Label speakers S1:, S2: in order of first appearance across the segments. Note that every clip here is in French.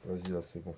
S1: Vas-y, là, c'est bon.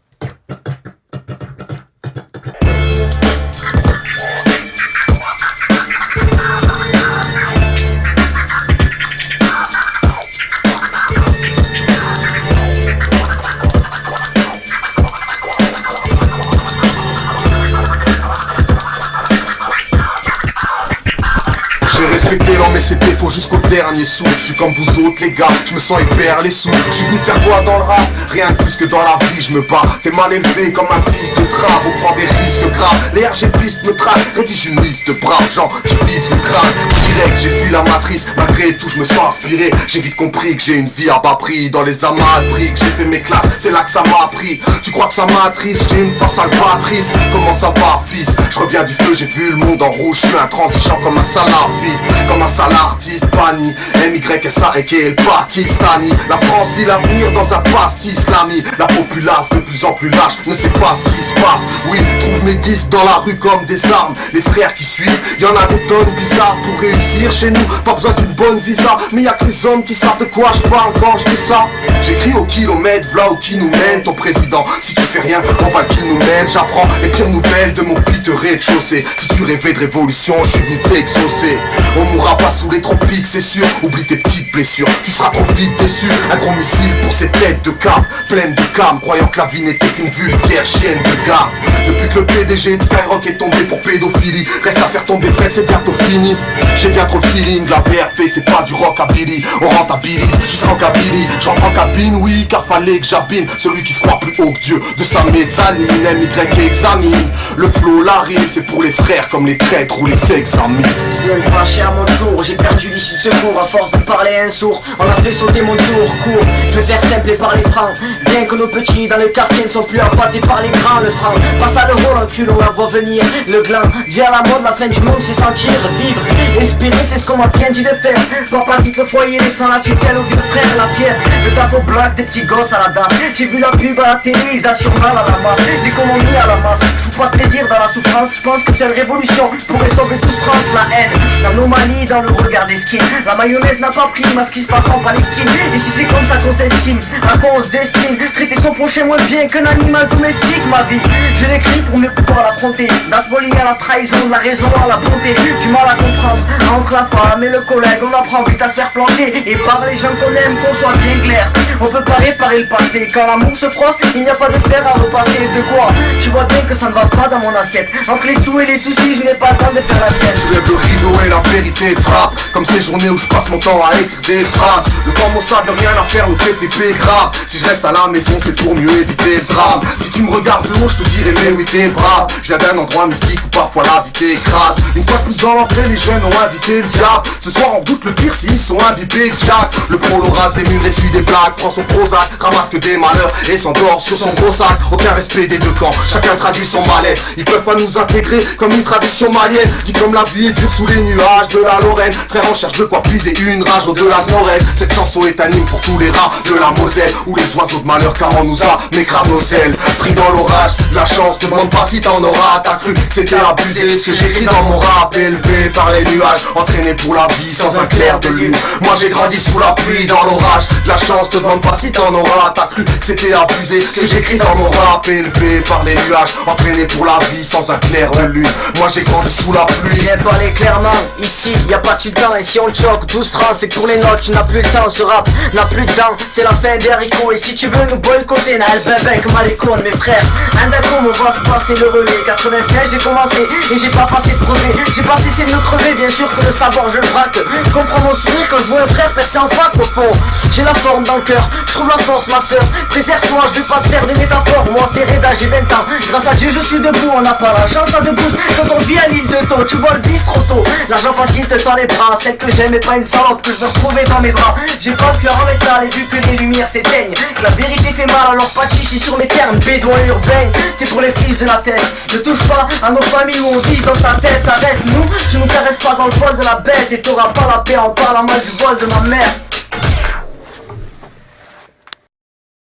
S2: J'ai respecté l'homme et ses défauts jusqu'au dernier sou. Je suis comme vous autres les gars, je me sens hyper les sous. Je suis venu faire quoi dans le rap? Rien de plus que dans la vie je me bats. T'es mal élevé comme un fils de trappe. On prend des risques graves, les RG pistes me traquent. Rédige une liste de braves gens qui visent le crâne. Direct j'ai fui la matrice, malgré tout je me sens inspiré. J'ai vite compris que j'ai une vie à bas prix. Dans les amas de briques, j'ai fait mes classes, c'est là que ça m'a appris. Tu crois que ça m'attriste? J'ai une face salvatrice. Comment ça va fils? Je reviens du feu, j'ai vu le monde en rouge. Je suis intransigeant comme un salafiste, comme un sale artiste, Pani, MYSA et le Pakistani. La France lit l'avenir dans un pastis, l'ami. La populace de plus en plus lâche ne sait pas ce qui se passe. Oui, trouve mes disques dans la rue comme des armes. Les frères qui suivent, y'en a des tonnes bizarres. Pour réussir chez nous, pas besoin d'une bonne visa. Mais y'a que les hommes qui savent de quoi je parle quand je dis ça. J'écris au kilomètre, v'là où qui nous mène ton président. Si tu fais rien, on va qu'il nous mène. J'apprends les pires nouvelles de mon pite rez-de-chaussée. Si tu rêvais de révolution, je suis venu t'exaucer. On mourra pas sous les tropiques, c'est sûr. Oublie tes petites blessures, tu seras trop vite déçu. Un gros missile pour ces têtes de câble, pleines de calme, croyant que la vie n'était qu'une vulgaire chienne de garde. Depuis que le PDG de Skyrock est tombé pour pédophilie, reste à faire tomber Fred, c'est bientôt fini. J'ai bien trop le feeling, la VRP c'est pas du rockabilly. On rentabilise, je suis sans Kabylie. J'entre en cabine, oui, car fallait que j'abîme celui qui se croit plus haut que Dieu. De sa mezzanine, MY examine. Le flow, la rime, c'est pour les frères comme les traîtres ou les ex-amis.
S3: Je viens me fâcher à mon tour, j'ai perdu l'issue de secours. À force de parler un sourd, on a fait sauter mon tour court. Je vais faire simple et parler franc. Bien que nos petits dans le quartier ne sont plus appâtés par les grands. Le franc passe à l'euro, l'encul, on la voit venir. Le gland vient à la mode, la fin du monde c'est sentir. Vivre, espérer, c'est ce qu'on m'a bien dit de faire. Papa quitte le foyer, laissant la tutelle au vieux frère. La fièvre, le taf au black, des petits gosses à la danse. J'ai vu la pub à la télé, ils assurent mal à la masse. L'économie à la masse, je trouve pas de plaisir dans la souffrance. Je pense que cette révolution pourrait sauver tous France. La haine, l'anomalie dans le regard des skins. La mayonnaise n'a pas pris, mat ce qui se passe en Palestine. Et si c'est comme ça qu'on s'estime, à quoi on se destine? Traiter son prochain moins bien qu'un animal domestique. Ma vie, je l'écris pour mieux pouvoir l'affronter. La folie à la trahison, de la raison à la bonté. Du mal à comprendre, entre la femme et le collègue. On apprend vite à se faire planter. Et par les gens qu'on aime, qu'on soit bien clair. On peut pas réparer le passé. Quand l'amour se froisse, il n'y a pas de fer à repasser. De quoi? Tu vois bien que ça ne va pas dans mon assiette. Entre les sous et les soucis, je n'ai pas le temps de faire la sieste.
S2: Soulève le rideau et la vérité frappe. Comme ces journées où je passe mon temps à écrire des phrases. Le temps mon sable, rien à faire, nous fait flipper grave. Si je reste à la maison, c'est pour mieux éviter le drame. Si tu me regardes de haut, je te dirai mais oui t'es brave. Je viens d'un endroit mystique où parfois la vie t'écrase. Une fois de plus dans l'entrée, les jeunes ont invité le diable. Ce soir on doute le pire s'ils sont imbibés de Jack. Le prolo rase les murs, essuie des blagues, prend son Prozac, ramasse que des malheurs et s'endort sur son gros sac. Aucun respect des deux camps, chacun traduit son mal-être. Ils peuvent pas nous intégrer comme une tradition malienne. Dit comme la vie est dure sous les nuages de la Lorraine. Frère on cherche de quoi puiser une rage au-delà de nos rêves. Cette chanson est un hymne pour tous les rats de la Moselle. Où les oiseaux de malheur car on nous a m'écrase nos ailes. Pris dans l'orage, la chance, te demande pas si t'en auras. T'as cru que c'était abusé ce que j'écris dans mon rap. Élevé par les nuages, entraîné pour la vie sans un clair de lune. Moi j'ai grandi sous la pluie dans l'orage. La chance, te demande pas si t'en auras. T'as cru que c'était abusé ce que j'écris dans mon rap. Élevé par les nuages, entraîné pour la vie sans un clair de lune. Moi j'ai grandi sous la pluie.
S3: Viens parler clairement, ici y a pas de sultan. Et si on choque 12 francs, c'est que pour les notes tu n'as plus le temps. Ce rap n'a plus de dents, c'est la fin des haricots. Et si tu veux nous boycotter, Naël Bébé comme à l'école, mes frères. Un d'accord, on va se passer le relais. 96 j'ai commencé et j'ai pas passé de brevet. J'ai pas cessé de me crever, bien sûr que le savoir je le braque. Comprends mon sourire quand je vois un frère percer en fac au fond. J'ai la forme dans le cœur, je trouve la force ma soeur. Préserve-toi, je vais pas te faire des métaphores. Moi c'est Reda, j'ai 20 ans. Grâce à Dieu je suis debout, on n'a pas la chance à debout. Quand on vit à l'île de Taux, tu vois le bis trop tôt. L'argent facile te tend les bras, celle que j'aime est pas une salope que je veux retrouver dans mes bras. J'ai pas le cœur en métal et vu que les lumières s'éteignent, que la vérité fait mal alors pas de chichi sur mes termes. Bédouin urbain, c'est pour les fils de la tête. Ne touche pas à nos familles où on vise dans ta tête. Arrête nous, tu nous caresses pas dans le poil de la bête. Et t'auras pas la paix en parlant mal du voile de ma mère.